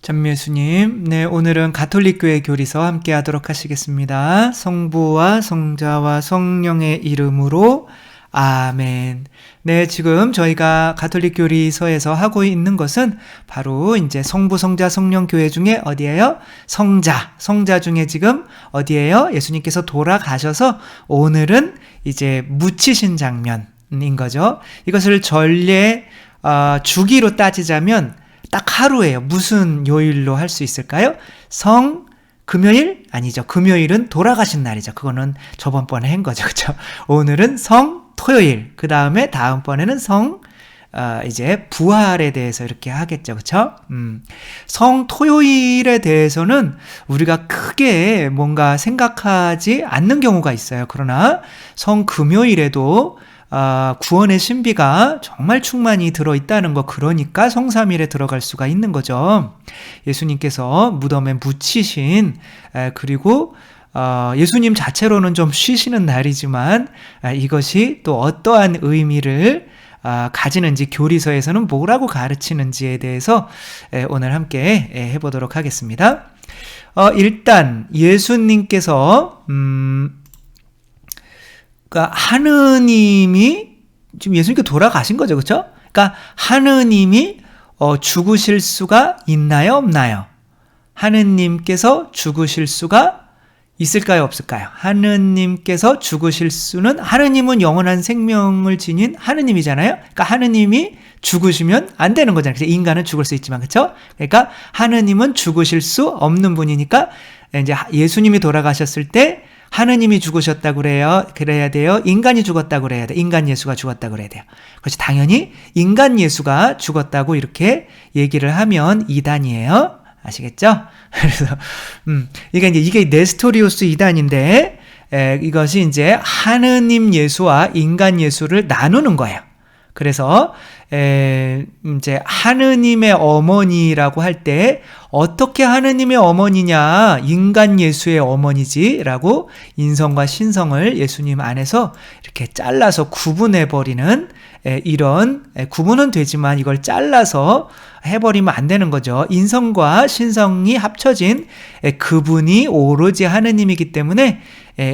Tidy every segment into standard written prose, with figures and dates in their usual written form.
참 예수님, 네, 오늘은 가톨릭교회 교리서 함께 하도록 하시겠습니다. 성부와 성자와 성령의 이름으로 아멘. 네, 지금 저희가 가톨릭 교리서에서 하고 있는 것은 바로 이제 성부, 성자, 성령 교회 중에 어디예요? 성자 중에 지금 어디예요? 예수님께서 돌아가셔서 오늘은 이제 묻히신 장면인 거죠. 이것을 전례 주기로 따지자면 딱 하루예요. 무슨 요일로 할 수 있을까요? 금요일? 아니죠. 금요일은 돌아가신 날이죠. 그거는 저번번에 한 거죠. 그렇죠? 오늘은 토요일. 그 다음에 다음번에는 이제 부활에 대해서 이렇게 하겠죠. 그렇죠? 토요일에 대해서는 우리가 크게 뭔가 생각하지 않는 경우가 있어요. 그러나 금요일에도 구원의 신비가 정말 충만히 들어있다는 거, 그러니까 성삼일에 들어갈 수가 있는 거죠. 예수님께서 무덤에 묻히신, 그리고 예수님 자체로는 좀 쉬시는 날이지만 이것이 또 어떠한 의미를 가지는지, 교리서에서는 뭐라고 가르치는지에 대해서 오늘 함께 해보도록 하겠습니다. 일단 예수님께서 그러니까 하느님이 지금 예수님께 돌아가신 거죠. 그렇죠? 그러니까 하느님이 죽으실 수가 있나요, 없나요? 하느님께서 죽으실 수가 있을까요, 없을까요? 하느님께서 죽으실 수는, 하느님은 영원한 생명을 지닌 하느님이잖아요. 그러니까 하느님이 죽으시면 안 되는 거잖아요. 인간은 죽을 수 있지만, 그렇죠? 그러니까 하느님은 죽으실 수 없는 분이니까 이제 예수님이 돌아가셨을 때 하느님이 죽으셨다고 그래야 돼요? 인간이 죽었다고 그래야 돼요? 인간 예수가 죽었다고 그래야 돼요? 그렇지, 당연히 인간 예수가 죽었다고 이렇게 얘기를 하면 이단이에요. 아시겠죠? 그래서, 이게 네스토리우스 이단인데, 이것이 이제 하느님 예수와 인간 예수를 나누는 거예요. 그래서, 이제 하느님의 어머니라고 할 때, 어떻게 하느님의 어머니냐, 인간 예수의 어머니지라고 인성과 신성을 예수님 안에서 이렇게 잘라서 구분해버리는 이런, 구분은 되지만 이걸 잘라서 해버리면 안 되는 거죠. 인성과 신성이 합쳐진 그분이 오로지 하느님이기 때문에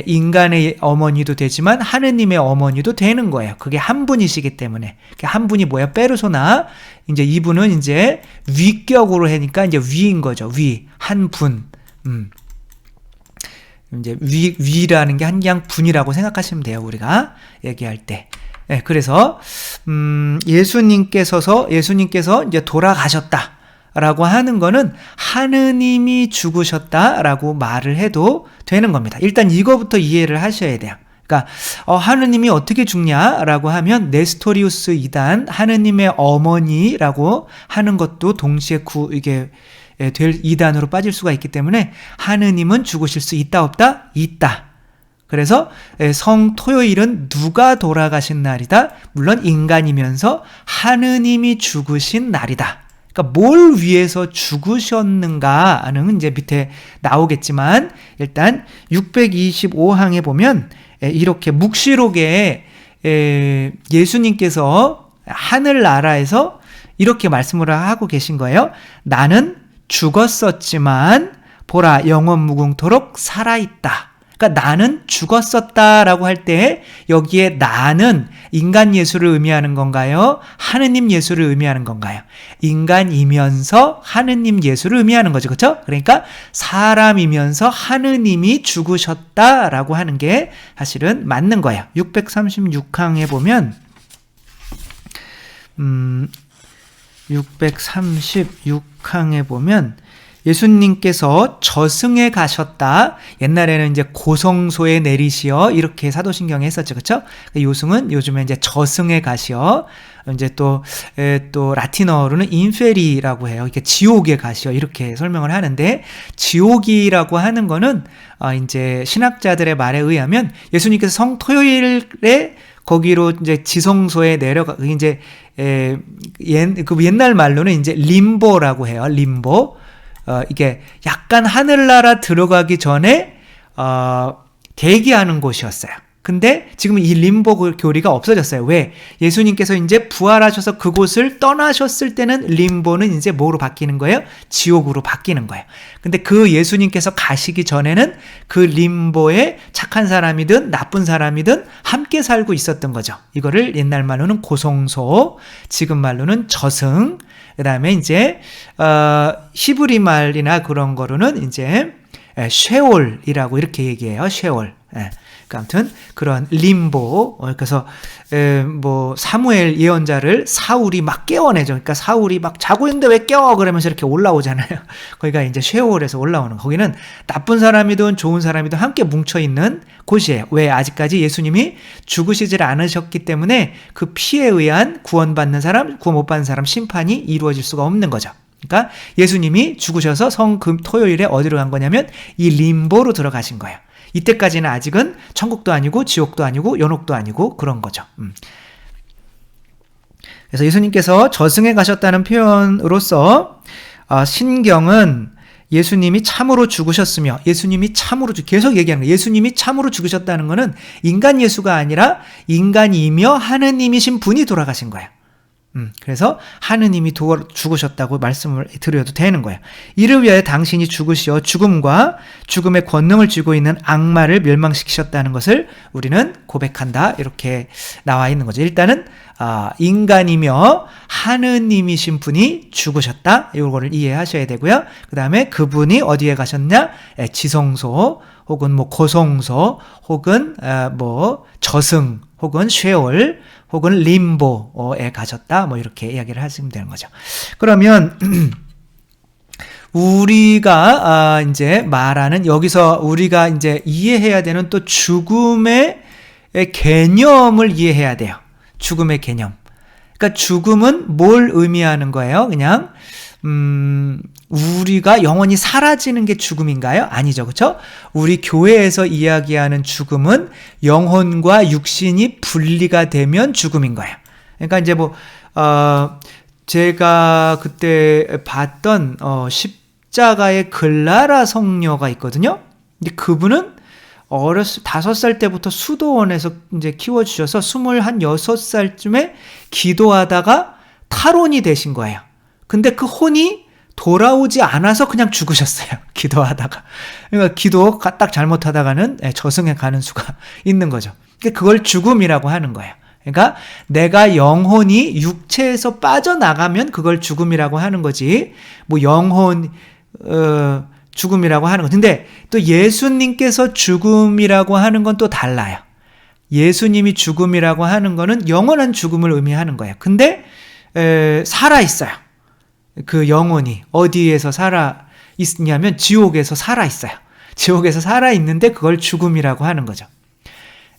인간의 어머니도 되지만 하느님의 어머니도 되는 거예요. 그게 한 분이시기 때문에. 한 분이 뭐야? 페르소나. 이제 이분은 이제 위격으로 하니까 이제 위인 거죠. 한 분. 이제 위라는 게 그냥 분이라고 생각하시면 돼요. 우리가 얘기할 때. 네, 그래서 예수님께서 이제 돌아가셨다라고 하는 거는 하느님이 죽으셨다라고 말을 해도 되는 겁니다. 일단 이거부터 이해를 하셔야 돼요. 그러니까 하느님이 어떻게 죽냐라고 하면 네스토리우스 이단, 하느님의 어머니라고 하는 것도 동시에 이게 될 이단으로 빠질 수가 있기 때문에 하느님은 죽으실 수 있다, 없다? 있다. 그래서 토요일은 누가 돌아가신 날이다? 물론 인간이면서 하느님이 죽으신 날이다. 그러니까 뭘 위해서 죽으셨는가는 이제 밑에 나오겠지만, 일단 625항에 보면 이렇게 묵시록에 예수님께서 하늘나라에서 이렇게 말씀을 하고 계신 거예요. 나는 죽었었지만 보라 영원 무궁토록 살아있다. 그러니까 나는 죽었었다라고 할 때 여기에 나는 인간 예수를 의미하는 건가요? 하느님 예수를 의미하는 건가요? 인간이면서 하느님 예수를 의미하는 거죠. 그렇죠? 그러니까 사람이면서 하느님이 죽으셨다라고 하는 게 사실은 맞는 거예요. 636항에 보면 636항에 보면 예수님께서 저승에 가셨다. 옛날에는 이제 고성소에 내리시어 이렇게 사도신경에 했었죠. 그렇죠? 요즘에 이제 저승에 가시어, 이제 또 라틴어로는 인페리라고 해요. 이렇게 지옥에 가시어 이렇게 설명을 하는데, 지옥이라고 하는 거는 이제 신학자들의 말에 의하면 예수님께서 토요일에 거기로 이제 지성소에 이제 그 옛날 말로는 이제 림보라고 해요. 림보. 이게 약간 하늘나라 들어가기 전에 대기하는 곳이었어요. 근데 지금 이 림보 교리가 없어졌어요. 왜? 예수님께서 이제 부활하셔서 그곳을 떠나셨을 때는 림보는 이제 뭐로 바뀌는 거예요? 지옥으로 바뀌는 거예요. 근데 그 예수님께서 가시기 전에는 그 림보에 착한 사람이든 나쁜 사람이든 함께 살고 있었던 거죠. 이거를 옛날 말로는 고성소, 지금 말로는 저승, 그 다음에 이제 히브리 말이나 그런 거로는 이제 쉐올이라고 이렇게 얘기해요. 쉐올. 그러니까 아무튼 그런 림보. 그래서 뭐 사무엘 예언자를 사울이 막 깨워내죠. 그러니까 사울이 막 자고 있는데 왜 깨워? 그러면서 이렇게 올라오잖아요. 거기가 이제 쉐올에서 올라오는, 거기는 나쁜 사람이든 좋은 사람이든 함께 뭉쳐 있는 곳이에요. 왜? 아직까지 예수님이 죽으시질 않으셨기 때문에 그 피에 의한 구원받는 사람, 구원 못 받는 사람 심판이 이루어질 수가 없는 거죠. 그러니까 예수님이 죽으셔서 성금 토요일에 어디로 간 거냐면 이 림보로 들어가신 거예요. 이때까지는 아직은 천국도 아니고 지옥도 아니고 연옥도 아니고 그런 거죠. 그래서 예수님께서 저승에 가셨다는 표현으로서 신경은 예수님이 참으로 죽으셨으며, 예수님이 참으로 계속 얘기하는 거예요. 예수님이 참으로 죽으셨다는 것은 인간 예수가 아니라 인간이며 하느님이신 분이 돌아가신 거예요. 그래서 하느님이 죽으셨다고 말씀을 드려도 되는 거예요. 이를 위하여 당신이 죽으시어 죽음과 죽음의 권능을 쥐고 있는 악마를 멸망시키셨다는 것을 우리는 고백한다. 이렇게 나와 있는 거죠. 일단은 인간이며 하느님이신 분이 죽으셨다. 이거를 이해하셔야 되고요. 그 다음에 그분이 어디에 가셨냐? 지성소 혹은 뭐 고성소 혹은 뭐 저승 혹은 쉐올 혹은 림보에 가셨다. 뭐 이렇게 이야기를 하시면 되는 거죠. 그러면 우리가 이제 말하는, 여기서 우리가 이제 이해해야 되는 또 죽음의 개념을 이해해야 돼요. 죽음의 개념. 그러니까 죽음은 뭘 의미하는 거예요? 그냥 우리가 영원히 사라지는 게 죽음인가요? 아니죠. 그렇죠? 우리 교회에서 이야기하는 죽음은 영혼과 육신이 분리가 되면 죽음인 거예요. 그러니까 이제 뭐 제가 그때 봤던 십자가의 글라라 성녀가 있거든요. 근데 그분은 5살 때부터 수도원에서 이제 키워주셔서 26살쯤에 기도하다가 탈혼이 되신 거예요. 근데 그 혼이 돌아오지 않아서 그냥 죽으셨어요. 기도하다가. 그러니까 기도 딱 잘못하다가는 저승에 가는 수가 있는 거죠. 그걸 죽음이라고 하는 거예요. 그러니까 내가 영혼이 육체에서 빠져나가면 그걸 죽음이라고 하는 거지. 뭐 영혼 죽음이라고 하는 거. 근데 또 예수님께서 죽음이라고 하는 건 또 달라요. 예수님이 죽음이라고 하는 거는 영원한 죽음을 의미하는 거예요. 근데 살아 있어요. 그 영혼이 어디에서 살아 있냐면 지옥에서 살아 있어요. 지옥에서 살아 있는데 그걸 죽음이라고 하는 거죠.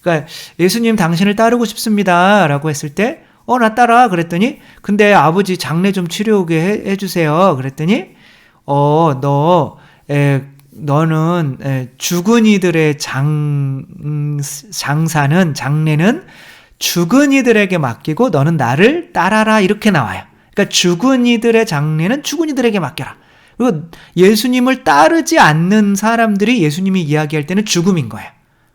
그러니까 예수님 당신을 따르고 싶습니다라고 했을 때 나 따라 그랬더니 근데 아버지 장례 좀 치료오게 해주세요. 그랬더니 너는 죽은 이들의 장례는 죽은 이들에게 맡기고 너는 나를 따라라 이렇게 나와요. 그러니까 죽은 이들의 장례는 죽은 이들에게 맡겨라. 그리고 예수님을 따르지 않는 사람들이 예수님이 이야기할 때는 죽음인 거예요.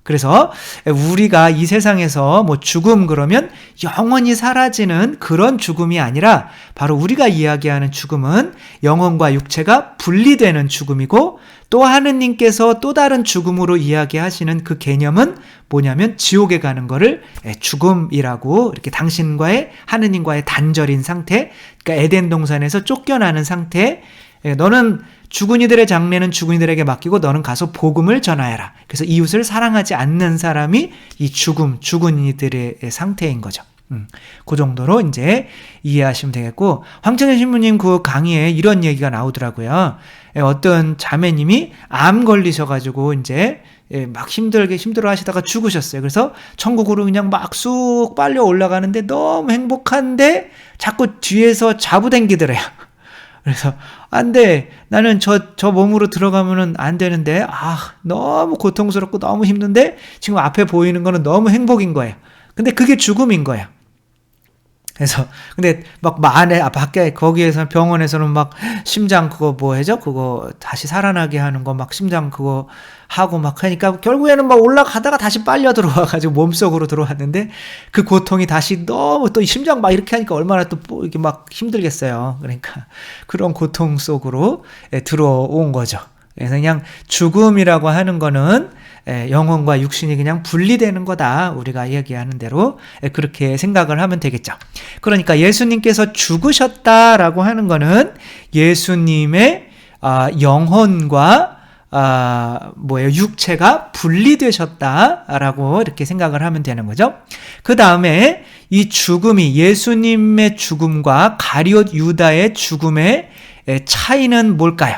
그래서 우리가 이 세상에서 뭐 죽음 그러면 영원히 사라지는 그런 죽음이 아니라 바로 우리가 이야기하는 죽음은 영혼과 육체가 분리되는 죽음이고 또 하느님께서 또 다른 죽음으로 이야기하시는 그 개념은 뭐냐면 지옥에 가는 거를 죽음이라고 이렇게 당신과의 하느님과의 단절인 상태, 그러니까 에덴 동산에서 쫓겨나는 상태, 너는 죽은 이들의 장례는 죽은 이들에게 맡기고 너는 가서 복음을 전하여라. 그래서 이웃을 사랑하지 않는 사람이 이 죽은 이들의 상태인 거죠. 그 정도로 이제 이해하시면 되겠고, 황천현 신부님 그 강의에 이런 얘기가 나오더라고요. 어떤 자매님이 암 걸리셔가지고 이제 막 힘들어 하시다가 죽으셨어요. 그래서 천국으로 그냥 막 쑥 빨려 올라가는데 너무 행복한데 자꾸 뒤에서 잡아당기더래요. 그래서 안 돼. 나는 저 몸으로 들어가면은 안 되는데 너무 고통스럽고 너무 힘든데 지금 앞에 보이는 거는 너무 행복인 거예요. 근데 그게 죽음인 거예요. 그래서 근데 막 안에 밖에 거기에서 병원에서는 막 심장 그거 뭐 해죠? 그거 다시 살아나게 하는 거 막 심장 그거 하고 막 하니까 결국에는 막 올라가다가 다시 빨려 들어와가지고 몸속으로 들어왔는데 그 고통이 다시 너무 또 심장 막 이렇게 하니까 얼마나 또 이렇게 막 힘들겠어요. 그러니까 그런 고통 속으로 들어온 거죠. 그래서 그냥 죽음이라고 하는 거는 영혼과 육신이 그냥 분리되는 거다. 우리가 얘기하는 대로 그렇게 생각을 하면 되겠죠. 그러니까 예수님께서 죽으셨다라고 하는 거는 예수님의 영혼과 육체가 분리되셨다라고 이렇게 생각을 하면 되는 거죠. 그 다음에 이 죽음이 예수님의 죽음과 가룟 유다의 죽음의 차이는 뭘까요?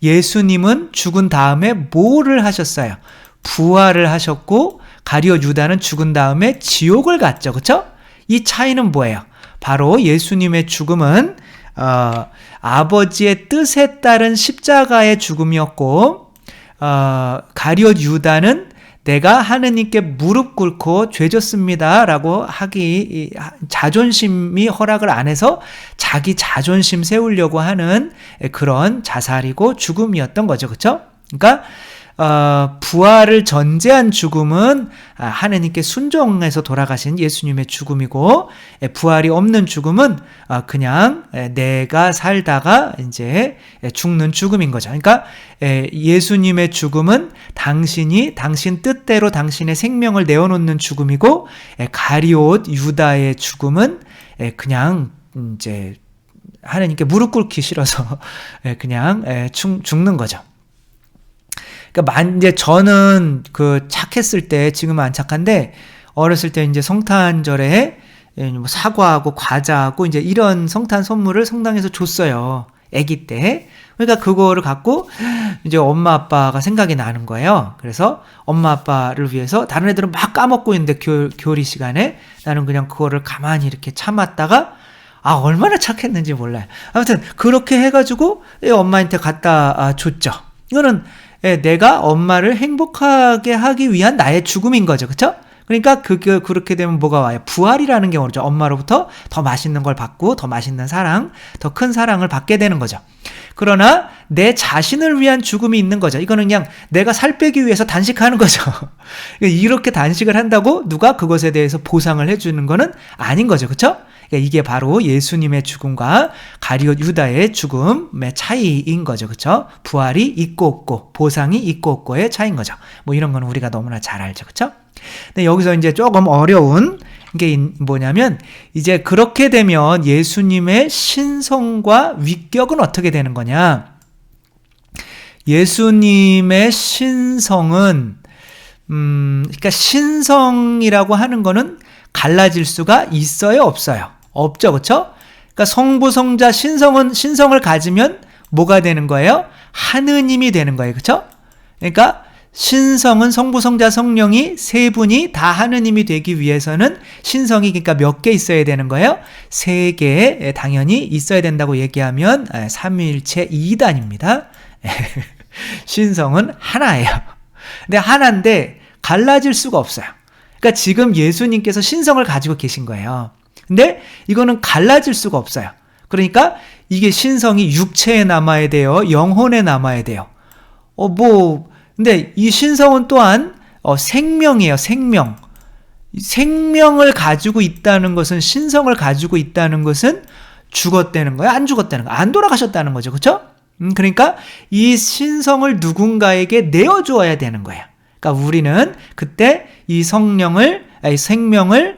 예수님은 죽은 다음에 뭐를 하셨어요? 부활을 하셨고 가룟 유다는 죽은 다음에 지옥을 갔죠. 그렇죠? 이 차이는 뭐예요? 바로 예수님의 죽음은 아버지의 뜻에 따른 십자가의 죽음이었고 가룟 유다는 내가 하느님께 무릎 꿇고 죄졌습니다 라고 하기 자존심이 허락을 안 해서 자기 자존심 세우려고 하는 그런 자살이고 죽음이었던 거죠. 그렇죠? 그러니까 부활을 전제한 죽음은 하느님께 순종해서 돌아가신 예수님의 죽음이고, 부활이 없는 죽음은 그냥 내가 살다가 이제 죽는 죽음인 거죠. 그러니까 예수님의 죽음은 당신이 당신 뜻대로 당신의 생명을 내어놓는 죽음이고, 가룟 유다의 죽음은 그냥 이제 하느님께 무릎 꿇기 싫어서 그냥 죽는 거죠. 그러니까 이제 저는 그 착했을 때, 지금은 안 착한데 어렸을 때 이제 성탄절에 사과하고 과자하고 이제 이런 성탄 선물을 성당에서 줬어요. 아기 때. 그러니까 그거를 갖고 이제 엄마 아빠가 생각이 나는 거예요. 그래서 엄마 아빠를 위해서 다른 애들은 막 까먹고 있는데 교리 시간에 나는 그냥 그거를 가만히 이렇게 참았다가 얼마나 착했는지 몰라요. 아무튼 그렇게 해가지고 엄마한테 갖다 줬죠. 이거는 내가 엄마를 행복하게 하기 위한 나의 죽음인 거죠. 그렇죠? 그러니까 그렇게 되면 뭐가 와요? 부활이라는 경우죠. 엄마로부터 더 맛있는 걸 받고 더 맛있는 사랑, 더 큰 사랑을 받게 되는 거죠. 그러나 내 자신을 위한 죽음이 있는 거죠. 이거는 그냥 내가 살 빼기 위해서 단식하는 거죠. 이렇게 단식을 한다고 누가 그것에 대해서 보상을 해주는 거는 아닌 거죠. 그렇죠? 이게 바로 예수님의 죽음과 가룟 유다의 죽음의 차이인 거죠. 그렇죠? 부활이 있고 없고 보상이 있고 없고의 차이인 거죠. 뭐 이런 거는 우리가 너무나 잘 알죠. 그렇죠? 근데 여기서 이제 조금 어려운 게 뭐냐면, 이제 그렇게 되면 예수님의 신성과 위격은 어떻게 되는 거냐? 예수님의 신성은 그러니까 신성이라고 하는 거는 갈라질 수가 있어요, 없어요? 없죠, 그렇죠? 그러니까 성부, 성자, 신성을 가지면 뭐가 되는 거예요? 하느님이 되는 거예요, 그렇죠? 그러니까 신성은 성부, 성자, 성령이 세 분이 다 하느님이 되기 위해서는 신성이 그러니까 몇 개 있어야 되는 거예요? 3개 당연히 있어야 된다고 얘기하면 삼위일체 2단입니다. 신성은 하나예요. 근데 하나인데 갈라질 수가 없어요. 그러니까 지금 예수님께서 신성을 가지고 계신 거예요. 근데 이거는 갈라질 수가 없어요. 그러니까 이게 신성이 육체에 남아야 돼요? 영혼에 남아야 돼요? 근데 이 신성은 또한 생명이에요. 생명. 생명을 가지고 있다는 것은, 신성을 가지고 있다는 것은 죽었다는 거예요? 안 죽었다는 거예요? 안 돌아가셨다는 거죠. 그렇죠? 그러니까 이 신성을 누군가에게 내어주어야 되는 거예요. 그러니까 우리는 그때 이 생명을,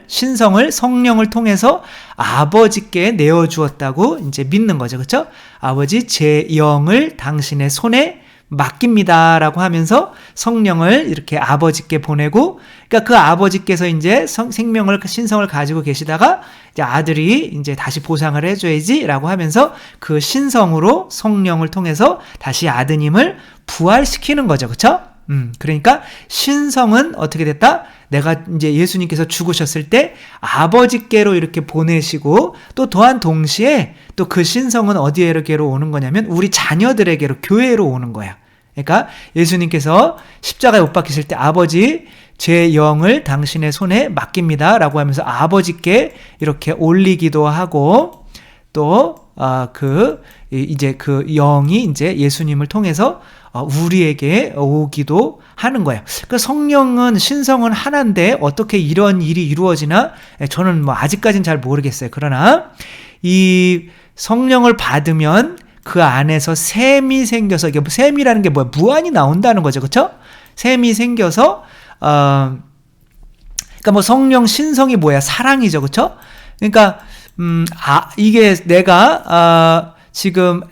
신성을 성령을 통해서 아버지께 내어주었다고 이제 믿는 거죠. 그렇죠? 아버지, 제 영을 당신의 손에 맡깁니다라고 하면서 성령을 이렇게 아버지께 보내고, 그러니까 그 아버지께서 이제 생명을, 신성을 가지고 계시다가 이제 아들이 이제 다시 보상을 해줘야지라고 하면서 그 신성으로 성령을 통해서 다시 아드님을 부활시키는 거죠. 그렇죠? 그러니까 신성은 어떻게 됐다? 내가 이제 예수님께서 죽으셨을 때 아버지께로 이렇게 보내시고, 또 또한 동시에 또 그 신성은 어디에게로 오는 거냐면 우리 자녀들에게로, 교회로 오는 거야. 그러니까 예수님께서 십자가에 못 박히실 때 아버지, 제 영을 당신의 손에 맡깁니다. 라고 하면서 아버지께 이렇게 올리기도 하고, 또, 이제 그 영이 이제 예수님을 통해서 우리에게 오기도 하는 거예요. 그 성령은, 신성은 하나인데 어떻게 이런 일이 이루어지나? 저는 뭐 아직까지는 잘 모르겠어요. 그러나 이 성령을 받으면 그 안에서 샘이 생겨서, 이게 샘이라는 게 뭐야? 무한이 나온다는 거죠. 그렇죠? 샘이 생겨서 그러니까 뭐 성령 신성이 뭐야? 사랑이죠. 그렇죠? 그러니까 이게 내가 지금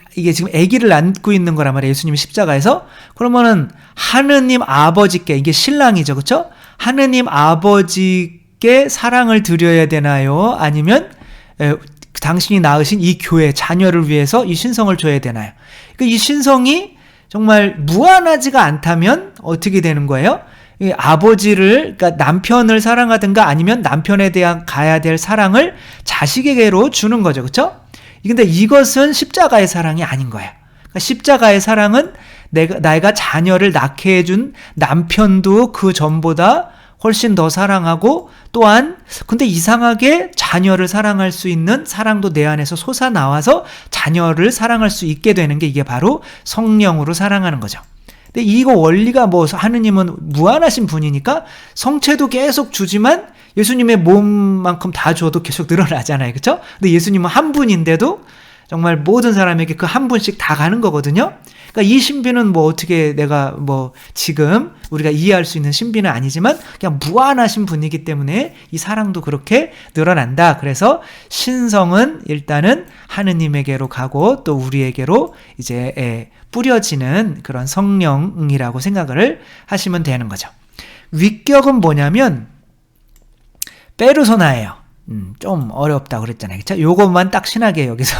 아기를 안고 있는 거란 말이에요. 예수님이 십자가에서. 그러면은 하느님 아버지께, 이게 신랑이죠. 그렇죠? 하느님 아버지께 사랑을 드려야 되나요? 아니면 당신이 낳으신 이 교회 자녀를 위해서 이 신성을 줘야 되나요? 그러니까 이 신성이 정말 무한하지가 않다면 어떻게 되는 거예요? 아버지를, 그러니까 남편을 사랑하든가 아니면 남편에 대한 가야 될 사랑을 자식에게로 주는 거죠. 그렇죠? 근데 이것은 십자가의 사랑이 아닌 거예요. 그러니까 십자가의 사랑은 내가 자녀를 낳게 해준 남편도 그 전보다 훨씬 더 사랑하고, 또한 근데 이상하게 자녀를 사랑할 수 있는 사랑도 내 안에서 솟아나와서 자녀를 사랑할 수 있게 되는 게, 이게 바로 성령으로 사랑하는 거죠. 근데 이거 원리가 뭐, 하느님은 무한하신 분이니까 성체도 계속 주지만 예수님의 몸만큼 다 줘도 계속 늘어나잖아요. 그렇죠? 근데 예수님은 한 분인데도 정말 모든 사람에게 그 한 분씩 다 가는 거거든요. 그러니까 이 신비는 뭐 어떻게 내가 뭐 지금 우리가 이해할 수 있는 신비는 아니지만 그냥 무한하신 분이기 때문에 이 사랑도 그렇게 늘어난다. 그래서 신성은 일단은 하느님에게로 가고 또 우리에게로 이제 뿌려지는 그런 성령이라고 생각을 하시면 되는 거죠. 위격은 뭐냐면 페르소나예요. 좀 어렵다 그랬잖아요. 그쵸? 요것만 딱 신하게 여기서.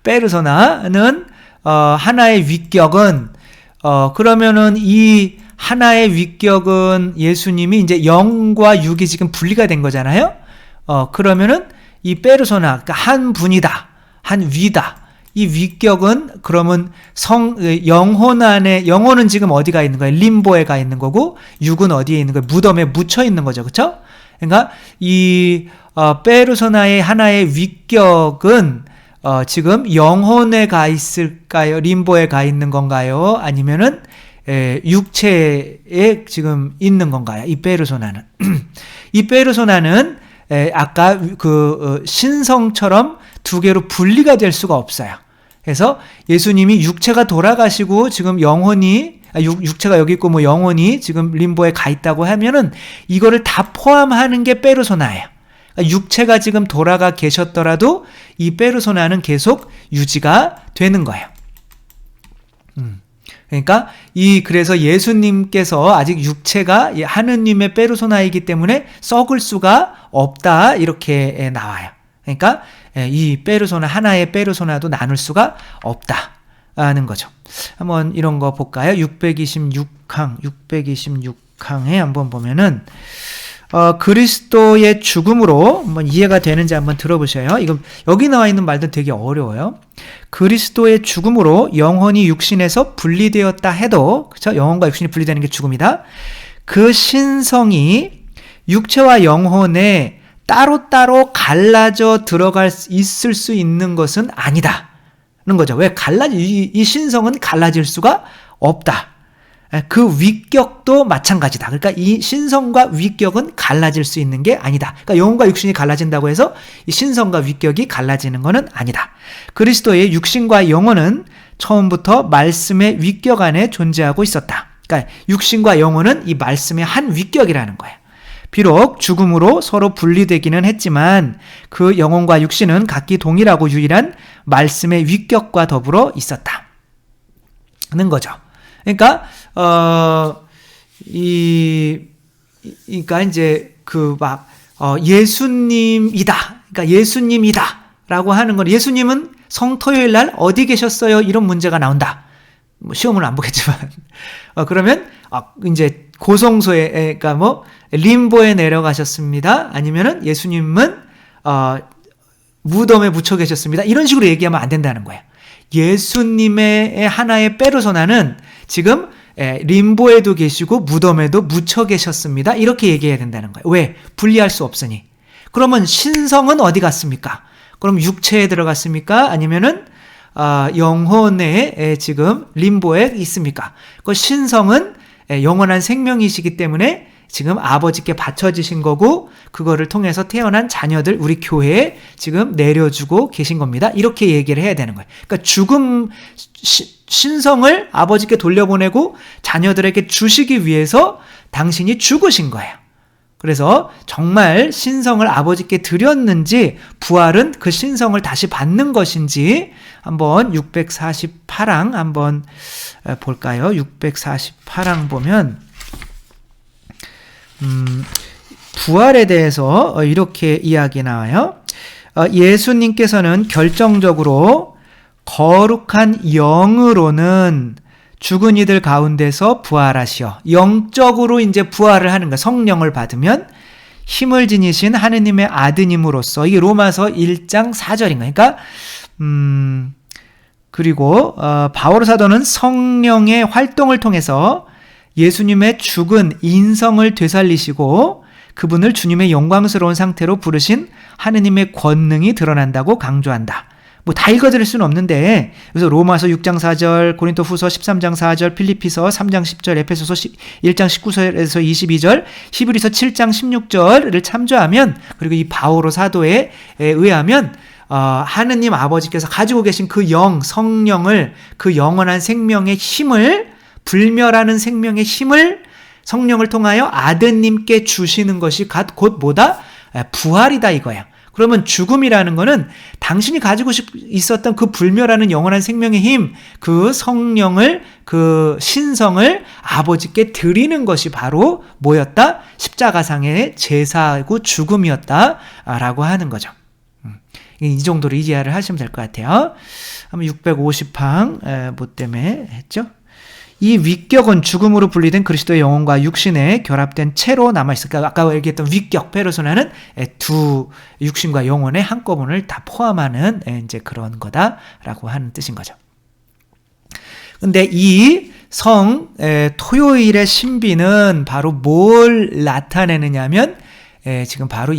페르소나는, 하나의 위격은, 그러면은 이 하나의 위격은 예수님이 이제 영과 육이 지금 분리가 된 거잖아요? 그러면은 이 페르소나, 그러니까 한 분이다. 한 위다. 이 위격은 그러면 영혼 안에, 영혼은 지금 어디가 있는 거예요? 림보에 가 있는 거고, 육은 어디에 있는 거예요? 무덤에 묻혀 있는 거죠. 그쵸? 그러니까 이 페르소나의 하나의 위격은 지금 영혼에 가 있을까요? 림보에 가 있는 건가요? 아니면은 육체에 지금 있는 건가요? 이 페르소나는. 이 페르소나는 아까 그 신성처럼 두 개로 분리가 될 수가 없어요. 그래서 예수님이 육체가 돌아가시고 지금 영혼이, 육체가 여기 있고 뭐 영혼이 지금 림보에 가 있다고 하면은 이거를 다 포함하는 게 페르소나예요. 그러니까 육체가 지금 돌아가 계셨더라도 이 페르소나는 계속 유지가 되는 거예요. 그러니까 그래서 예수님께서 아직 육체가 하느님의 페르소나이기 때문에 썩을 수가 없다, 이렇게 나와요. 그러니까 이 페르소나, 하나의 페르소나도 나눌 수가 없다는 거죠. 한번 이런 거 볼까요? 626항에 한번 보면은 그리스도의 죽음으로 한번 이해가 되는지 한번 들어보셔요. 이거 여기 나와 있는 말도 되게 어려워요. 그리스도의 죽음으로 영혼이 육신에서 분리되었다 해도, 그렇죠? 영혼과 육신이 분리되는 게 죽음이다. 그 신성이 육체와 영혼에 따로따로 갈라져 들어갈 있을 수 있는 것은 아니다. 는 거죠. 왜 이 신성은 갈라질 수가 없다. 그 위격도 마찬가지다. 그러니까 이 신성과 위격은 갈라질 수 있는 게 아니다. 그러니까 영혼과 육신이 갈라진다고 해서 이 신성과 위격이 갈라지는 것은 아니다. 그리스도의 육신과 영혼은 처음부터 말씀의 위격 안에 존재하고 있었다. 그러니까 육신과 영혼은 이 말씀의 한 위격이라는 거예요. 비록 죽음으로 서로 분리되기는 했지만 그 영혼과 육신은 각기 동일하고 유일한 말씀의 위격과 더불어 있었다. 는 거죠. 그러니까 그러니까 이제 예수님이다. 그러니까 예수님이다라고 하는 건, 예수님은 성토요일 날 어디 계셨어요? 이런 문제가 나온다. 뭐 시험은 안 보겠지만 그러면 이제 고성소에, 그러니까 뭐 림보에 내려가셨습니다. 아니면은 예수님은 무덤에 묻혀 계셨습니다. 이런 식으로 얘기하면 안 된다는 거예요. 예수님의 하나의 페르소나는 지금 림보에도 계시고 무덤에도 묻혀 계셨습니다. 이렇게 얘기해야 된다는 거예요. 왜? 분리할 수 없으니. 그러면 신성은 어디 갔습니까? 그럼 육체에 들어갔습니까? 아니면은 영혼에 지금 림보에 있습니까? 그 신성은 영원한 생명이시기 때문에 지금 아버지께 바쳐지신 거고 그거를 통해서 태어난 자녀들 우리 교회에 지금 내려주고 계신 겁니다. 이렇게 얘기를 해야 되는 거예요. 그러니까 죽음 신성을 아버지께 돌려보내고 자녀들에게 주시기 위해서 당신이 죽으신 거예요. 그래서 정말 신성을 아버지께 드렸는지 부활은 그 신성을 다시 받는 것인지 한번 648항 한번 볼까요? 648항 보면 부활에 대해서 이렇게 이야기 나와요. 예수님께서는 결정적으로 거룩한 영으로는 죽은 이들 가운데서 부활하시어 영적으로 이제 부활을 하는 거예요. 성령을 받으면 힘을 지니신 하느님의 아드님으로서 이게 로마서 1장 4절인 거예요. 그러니까 그리고 바오로 사도는 성령의 활동을 통해서 예수님의 죽은 인성을 되살리시고 그분을 주님의 영광스러운 상태로 부르신 하느님의 권능이 드러난다고 강조한다. 뭐 다 읽어드릴 수는 없는데 그래서 로마서 6장 4절, 고린도 후서 13장 4절, 필리피서 3장 10절, 에페소서 1장 19절에서 22절, 히브리서 7장 16절을 참조하면 그리고 이 바오로 사도에 의하면 하느님 아버지께서 가지고 계신 그 영, 성령을 그 영원한 생명의 힘을 불멸하는 생명의 힘을 성령을 통하여 아드님께 주시는 것이 곧 뭐다? 부활이다 이거야. 그러면 죽음이라는 거는 당신이 가지고 있었던 그 불멸하는 영원한 생명의 힘, 그 성령을, 그 신성을 아버지께 드리는 것이 바로 뭐였다? 십자가상의 제사고 죽음이었다라고 하는 거죠. 이 정도로 이해를 하시면 될 것 같아요. 한번 650항 뭐 때문에 했죠? 이 위격은 죽음으로 분리된 그리스도의 영혼과 육신에 결합된 채로 남아있어요. 그러니까 아까 얘기했던 위격, 페르소나는 두 육신과 영혼의 한꺼번을 다 포함하는 이제 그런 거다라고 하는 뜻인 거죠. 근데 이 토요일의 신비는 바로 뭘 나타내느냐면 지금 바로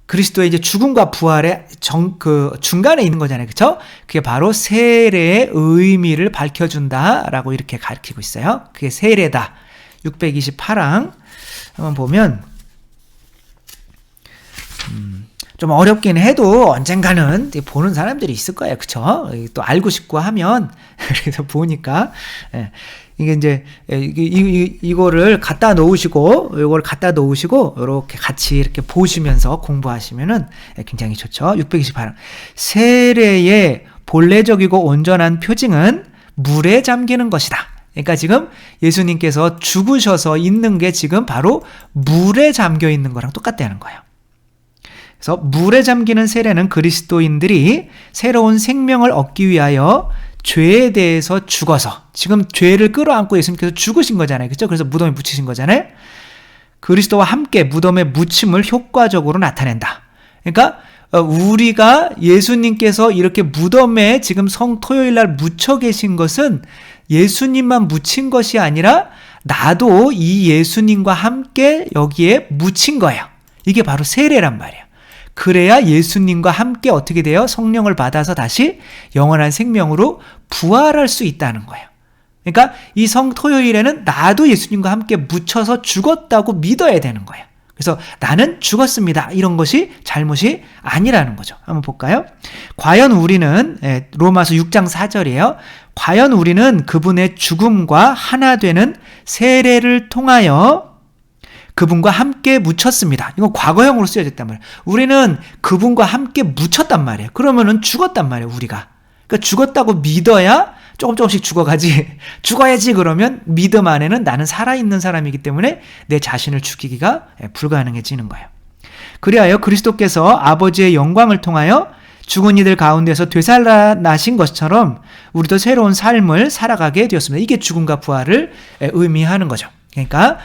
그리스도의 이제 죽음과 부활의 그 중간에 있는 거잖아요. 그렇죠? 그게 바로 세례의 의미를 밝혀준다라고 이렇게 가르치고 있어요. 그게 세례다. 628항 한번 보면 좀 어렵긴 해도 언젠가는 보는 사람들이 있을 거예요. 그렇죠? 또 알고 싶고 하면 그래서 보니까 이게 이제 이거를 갖다 놓으시고 이걸 갖다 놓으시고 이렇게 같이 이렇게 보시면서 공부하시면은 굉장히 좋죠. 628항 세례의 본래적이고 온전한 표징은 물에 잠기는 것이다. 그러니까 지금 예수님께서 죽으셔서 있는 게 지금 바로 물에 잠겨 있는 거랑 똑같다는 거예요. 그래서 물에 잠기는 세례는 그리스도인들이 새로운 생명을 얻기 위하여 죄에 대해서 죽어서 지금 죄를 끌어안고 예수님께서 죽으신 거잖아요. 그렇죠? 그래서 무덤에 묻히신 거잖아요. 그리스도와 함께 무덤에 묻힘을 효과적으로 나타낸다. 그러니까 우리가 예수님께서 이렇게 무덤에 지금 성토요일 날 묻혀 계신 것은 예수님만 묻힌 것이 아니라 나도 이 예수님과 함께 여기에 묻힌 거예요. 이게 바로 세례란 말이에요. 그래야 예수님과 함께 어떻게 돼요? 성령을 받아서 다시 영원한 생명으로 부활할 수 있다는 거예요. 그러니까 이 성토요일에는 나도 예수님과 함께 묻혀서 죽었다고 믿어야 되는 거예요. 그래서 나는 죽었습니다. 이런 것이 잘못이 아니라는 거죠. 한번 볼까요? 과연 우리는 로마서 6장 4절이에요. 과연 우리는 그분의 죽음과 하나 되는 세례를 통하여 그분과 함께 묻혔습니다. 이건 과거형으로 쓰여졌단 말이에요. 우리는 그분과 함께 묻혔단 말이에요. 그러면은 죽었단 말이에요, 우리가. 그러니까 죽었다고 믿어야 조금씩 죽어야지 그러면 믿음 안에는 나는 살아있는 사람이기 때문에 내 자신을 죽이기가 불가능해지는 거예요. 그리하여 그리스도께서 아버지의 영광을 통하여 죽은 이들 가운데서 되살아나신 것처럼 우리도 새로운 삶을 살아가게 되었습니다. 이게 죽음과 부활을 의미하는 거죠. 그러니까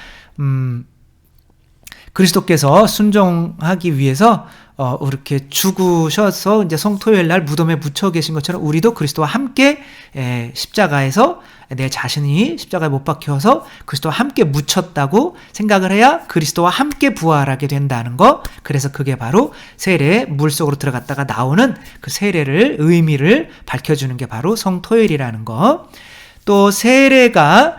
그리스도께서 순종하기 위해서 이렇게 죽으셔서 이제 성토요일 날 무덤에 묻혀 계신 것처럼 우리도 그리스도와 함께 십자가에서 내 자신이 십자가에 못 박혀서 그리스도와 함께 묻혔다고 생각을 해야 그리스도와 함께 부활하게 된다는 거. 그래서 그게 바로 세례, 물속으로 들어갔다가 나오는 그 세례를 의미를 밝혀주는 게 바로 성토일이라는 거. 또 세례가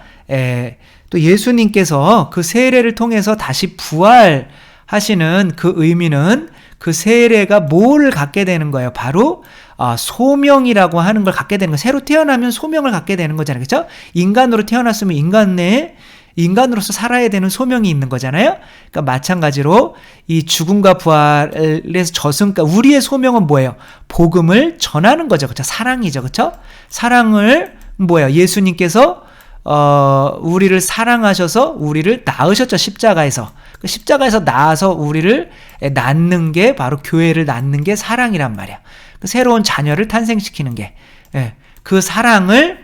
또 예수님께서 그 세례를 통해서 다시 부활하시는 그 의미는 그 세례가 뭘 갖게 되는 거예요? 바로 소명이라고 하는 걸 갖게 되는 거예요. 새로 태어나면 소명을 갖게 되는 거잖아요. 그렇죠? 인간으로 태어났으면 인간 내에 인간으로서 살아야 되는 소명이 있는 거잖아요. 그러니까 마찬가지로 이 죽음과 부활에서 저승까 우리의 소명은 뭐예요? 복음을 전하는 거죠. 그렇죠? 사랑이죠. 그렇죠? 사랑을 뭐예요? 예수님께서 우리를 사랑하셔서 우리를 낳으셨죠. 십자가에서. 그 십자가에서 낳아서 우리를 낳는 게 바로 교회를 낳는 게 사랑이란 말이야. 그 새로운 자녀를 탄생시키는 게 그 사랑을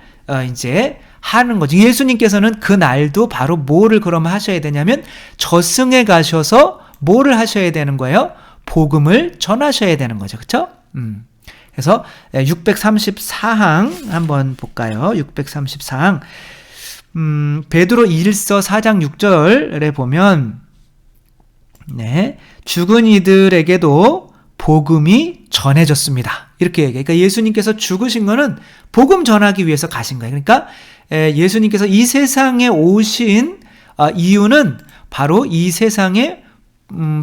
이제 하는 거죠. 예수님께서는 그 날도 바로 뭐를 그럼 하셔야 되냐면 저승에 가셔서 뭐를 하셔야 되는 거예요? 복음을 전하셔야 되는 거죠. 그렇죠? 그래서 634항 한번 볼까요? 634항. 베드로 1서 4장 6절에 보면 죽은 이들에게도 복음이 전해졌습니다. 이렇게 얘기해요. 그러니까 예수님께서 죽으신 거는 복음 전하기 위해서 가신 거예요. 그러니까 예수님께서 이 세상에 오신 이유는 바로 이 세상에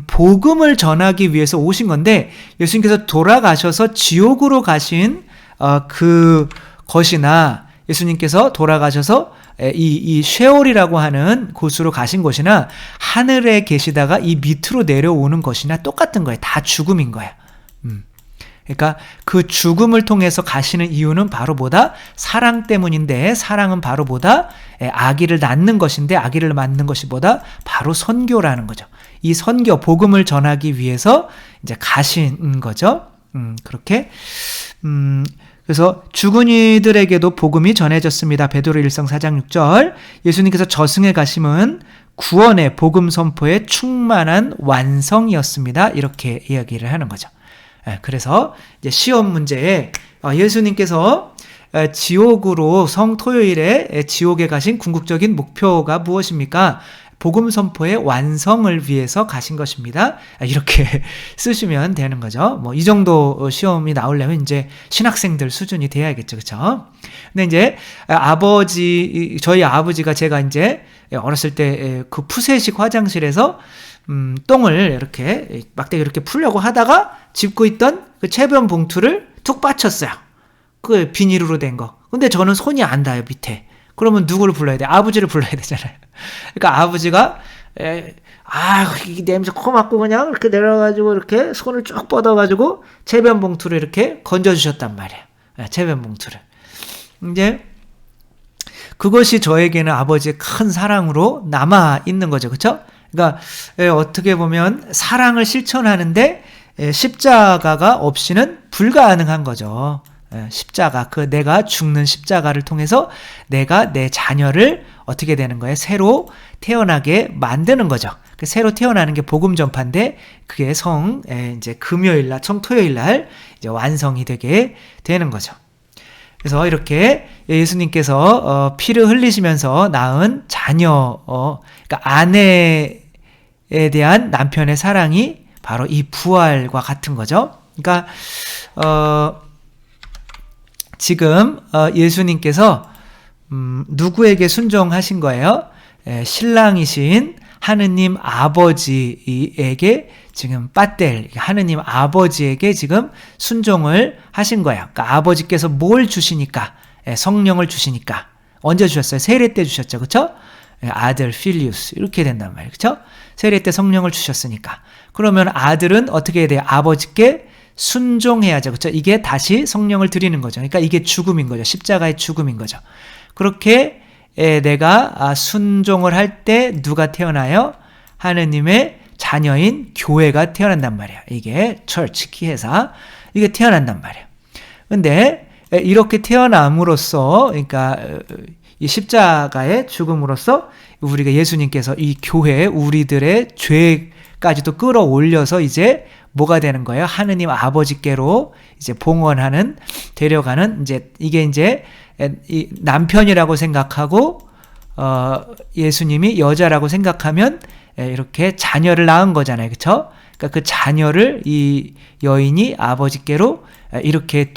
복음을 전하기 위해서 오신 건데 예수님께서 돌아가셔서 지옥으로 가신 그 것이나 예수님께서 돌아가셔서 이 쉐올이라고 하는 곳으로 가신 것이나 하늘에 계시다가 이 밑으로 내려오는 것이나 똑같은 거예요. 다 죽음인 거예요. 그러니까 그 죽음을 통해서 가시는 이유는 바로 뭐다? 사랑 때문인데 사랑은 바로 뭐다? 아기를 낳는 것인데 아기를 낳는 것이 뭐다? 바로 선교라는 거죠. 이 선교, 복음을 전하기 위해서 이제 가신 거죠. 그렇게 그래서 죽은 이들에게도 복음이 전해졌습니다. 베드로 1서 4장 6절. 예수님께서 저승에 가심은 구원의 복음 선포의 충만한 완성이었습니다. 이렇게 이야기를 하는 거죠. 그래서 이제 시험 문제에 예수님께서 지옥으로 성토요일에 지옥에 가신 궁극적인 목표가 무엇입니까? 복음 선포의 완성을 위해서 가신 것입니다. 이렇게 쓰시면 되는 거죠. 뭐 이 정도 시험이 나오려면 이제 신학생들 수준이 돼야겠죠, 그렇죠? 근데 이제 저희 아버지가 제가 이제 어렸을 때 그 푸세식 화장실에서 똥을 이렇게 막대기 이렇게 풀려고 하다가 짚고 있던 그 체변 봉투를 툭 빠쳤어요. 그 비닐로 된 거. 근데 저는 손이 안 닿아요, 밑에. 그러면 누구를 불러야 돼? 아버지를 불러야 되잖아요. 그러니까 아버지가 이 냄새 코 막고 그냥 이렇게 내려가지고 이렇게 손을 쭉 뻗어가지고 체변 봉투를 이렇게 건져주셨단 말이에요. 체변 봉투를. 이제 그것이 저에게는 아버지의 큰 사랑으로 남아 있는 거죠, 그렇죠? 그러니까 어떻게 보면 사랑을 실천하는데 십자가가 없이는 불가능한 거죠. 십자가, 내가 죽는 십자가를 통해서 내가 내 자녀를 어떻게 되는 거예요? 새로 태어나게 만드는 거죠. 새로 태어나는 게 복음 전파인데 그게 이제 금요일날, 청토요일날 이제 완성이 되게 되는 거죠. 그래서 이렇게 예수님께서 피를 흘리시면서 낳은 자녀, 그러니까 아내에 대한 남편의 사랑이 바로 이 부활과 같은 거죠. 그러니까 지금 예수님께서 누구에게 순종하신 거예요? 신랑이신 하느님 아버지에게 지금 하느님 아버지에게 지금 순종을 하신 거예요. 그러니까 아버지께서 뭘 주시니까? 성령을 주시니까. 언제 주셨어요? 세례 때 주셨죠. 그렇죠? 아들 필리우스 이렇게 된단 말이에요. 그렇죠? 세례 때 성령을 주셨으니까. 그러면 아들은 어떻게 해야 돼요? 아버지께 순종해야죠. 그렇죠? 이게 다시 성령을 드리는 거죠. 그러니까 이게 죽음인 거죠. 십자가의 죽음인 거죠. 그렇게 내가 순종을 할 때 누가 태어나요? 하느님의 자녀인 교회가 태어난단 말이에요. 이게 처치 기회사 이게 태어난단 말이에요. 근데 이렇게 태어남으로써 그러니까 이 십자가의 죽음으로써 우리가 예수님께서 이 교회 우리들의 죄까지도 끌어올려서 이제 뭐가 되는 거예요? 하느님 아버지께로 이제 봉헌하는, 데려가는, 이게 이제 이 남편이라고 생각하고, 예수님이 여자라고 생각하면 이렇게 자녀를 낳은 거잖아요. 그쵸? 그러니까 그 자녀를 이 여인이 아버지께로 이렇게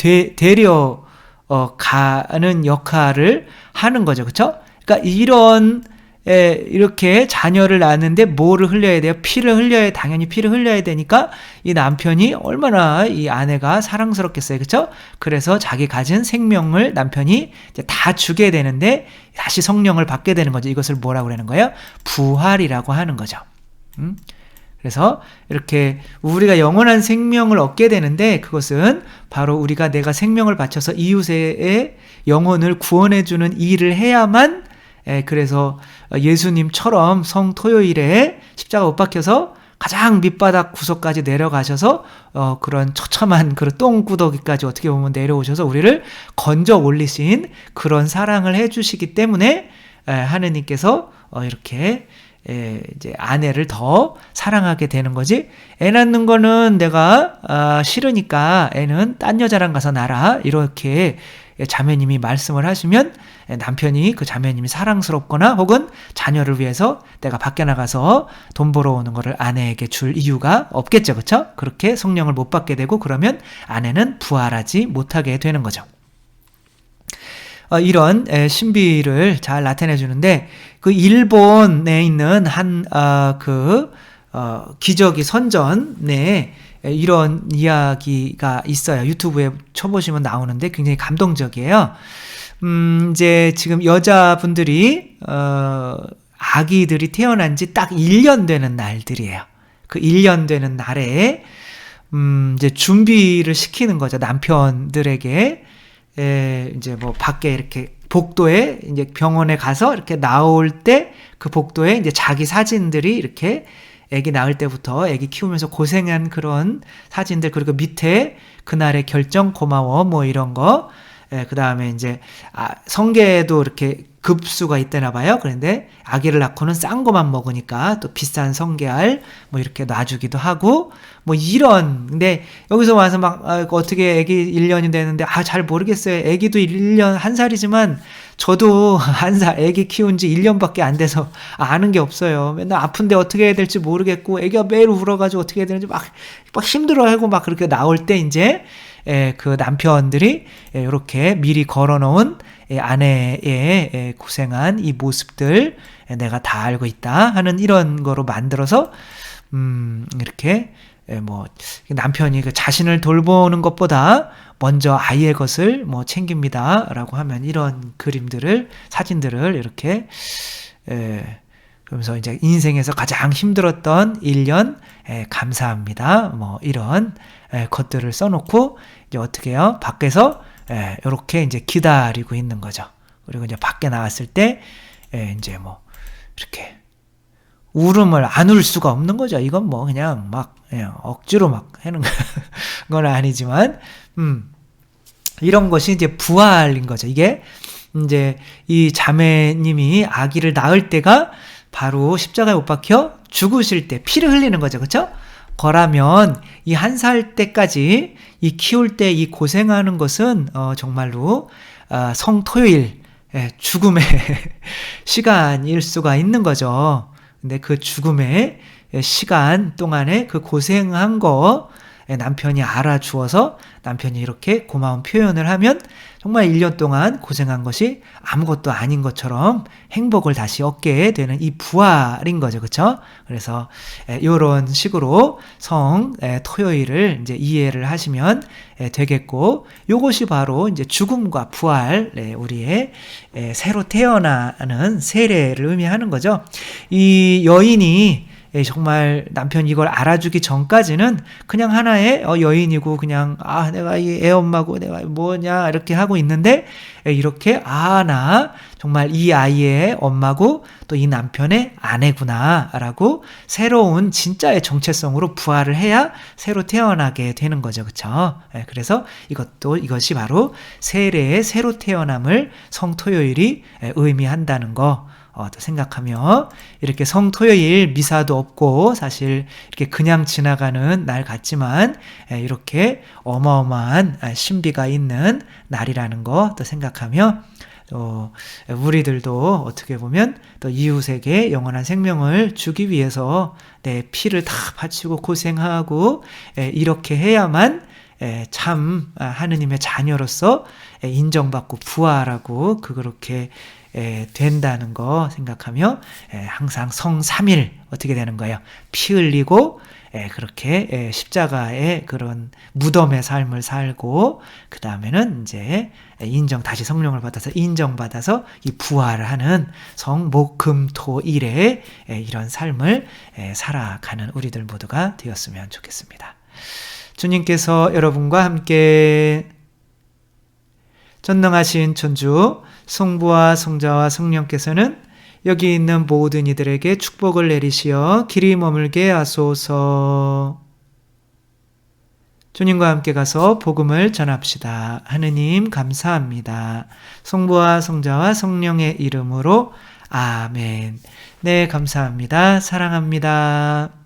가는 역할을 하는 거죠. 그쵸? 그러니까 이렇게 자녀를 낳는데 뭐를 흘려야 돼요? 피를 흘려야, 당연히 피를 흘려야 되니까 이 남편이 얼마나 이 아내가 사랑스럽겠어요. 그쵸? 그래서 자기 가진 생명을 남편이 이제 다 주게 되는데 다시 성령을 받게 되는 거죠. 이것을 뭐라고 그러는 거예요? 부활이라고 하는 거죠. 그래서 이렇게 우리가 영원한 생명을 얻게 되는데, 그것은 바로 우리가 내가 생명을 바쳐서 이웃의 영혼을 구원해주는 일을 해야만, 그래서 예수님처럼 성토요일에 십자가 못 박혀서 가장 밑바닥 구석까지 내려가셔서 그런 처참한 그런 똥구더기까지 어떻게 보면 내려오셔서 우리를 건져 올리신 그런 사랑을 해주시기 때문에 하느님께서 이렇게 이제 아내를 더 사랑하게 되는 거지. 애 낳는 거는 내가 싫으니까 애는 딴 여자랑 가서 낳아, 이렇게 자매님이 말씀을 하시면 남편이, 그 자매님이 사랑스럽거나 혹은 자녀를 위해서 내가 밖에 나가서 돈 벌어오는 거를 아내에게 줄 이유가 없겠죠. 그렇죠? 그렇게 성령을 못 받게 되고, 그러면 아내는 부활하지 못하게 되는 거죠. 이런 신비를 잘 나타내 주는데, 그 일본에 있는 기저귀 선전에 이런 이야기가 있어요. 유튜브에 쳐보시면 나오는데 굉장히 감동적이에요. 이제 지금 여자분들이 아기들이 태어난 지 딱 1년 되는 날들이에요. 그 1년 되는 날에 이제 준비를 시키는 거죠. 남편들에게. 이제 뭐 밖에 이렇게 복도에, 이제 병원에 가서 이렇게 나올 때 그 복도에 이제 자기 사진들이 이렇게 아기 낳을 때부터 아기 키우면서 고생한 그런 사진들, 그리고 밑에 그날의 결정 고마워 뭐 이런 거, 그 다음에 이제 성게도 이렇게 급수가 있다나 봐요. 그런데 아기를 낳고는 싼 거만 먹으니까 또 비싼 성게알 뭐 이렇게 놔주기도 하고 뭐 이런. 근데 여기서 와서 막 어떻게 아기 1년이 되는데 잘 모르겠어요. 아기도 1년 1살이지만 저도 1살 아기 키운 지 1년밖에 안 돼서 아는 게 없어요. 맨날 아픈데 어떻게 해야 될지 모르겠고 아기가 매일 울어가지고 어떻게 해야 되는지 막 힘들어하고 막 그렇게 나올 때 이제 그 남편들이 이렇게 미리 걸어놓은 아내의 고생한 이 모습들 내가 다 알고 있다 하는 이런 거로 만들어서 이렇게 뭐 남편이 그 자신을 돌보는 것보다 먼저 아이의 것을 뭐 챙깁니다라고 하면 이런 그림들을, 사진들을 이렇게 그러면서 이제 인생에서 가장 힘들었던 1년 감사합니다 뭐 이런 것들을 써놓고 이제 어떻게 해요? 밖에서 이렇게 이제 기다리고 있는 거죠. 그리고 이제 밖에 나왔을 때 이제 뭐 이렇게 울음을 안 울 수가 없는 거죠. 이건 뭐 그냥 막 억지로 막 하는 건 아니지만 이런 것이 이제 부활인 거죠. 이게 이제 이 자매님이 아기를 낳을 때가 바로 십자가에 못 박혀 죽으실 때 피를 흘리는 거죠. 그렇죠? 거라면 이 1살 때까지 이 키울 때 이 고생하는 것은 정말로 성토요일 죽음의 시간일 수가 있는 거죠. 근데 그 죽음의 시간 동안에 그 고생한 거 남편이 알아주어서 남편이 이렇게 고마운 표현을 하면 정말 1년 동안 고생한 것이 아무것도 아닌 것처럼 행복을 다시 얻게 되는 이 부활인 거죠. 그렇죠? 그래서 이런 식으로 토요일을 이제 이해를 하시면 되겠고, 요것이 바로 이제 죽음과 부활, 우리의 새로 태어나는 세례를 의미하는 거죠. 이 여인이 정말 남편이 이걸 알아주기 전까지는 그냥 하나의 여인이고 그냥 내가 이 애 엄마고 내가 뭐냐 이렇게 하고 있는데, 이렇게 나 정말 이 아이의 엄마고 또 이 남편의 아내구나 라고 새로운 진짜의 정체성으로 부활을 해야 새로 태어나게 되는 거죠. 그렇죠? 그래서 이것이 바로 세례의 새로 태어남을 성토요일이 의미한다는 거, 또 생각하며 이렇게 성토요일 미사도 없고 사실 이렇게 그냥 지나가는 날 같지만 이렇게 어마어마한 신비가 있는 날이라는 거 또 생각하며 우리들도 어떻게 보면 또 이웃에게 영원한 생명을 주기 위해서 내 피를 다 바치고 고생하고 이렇게 해야만 참 하느님의 자녀로서 인정받고 부활하고 그렇게 된다는 거 생각하며 항상 성삼일 어떻게 되는 거예요? 피 흘리고 그렇게 십자가의 그런 무덤의 삶을 살고 그 다음에는 이제 다시 성령을 받아서 인정받아서 이 부활하는 성목금토일에 이런 삶을 살아가는 우리들 모두가 되었으면 좋겠습니다. 주님께서 여러분과 함께 전능하신 천주 성부와 성자와 성령께서는 여기 있는 모든 이들에게 축복을 내리시어 길이 머물게 하소서. 주님과 함께 가서 복음을 전합시다. 하느님 감사합니다. 성부와 성자와 성령의 이름으로 아멘. 네, 감사합니다. 사랑합니다.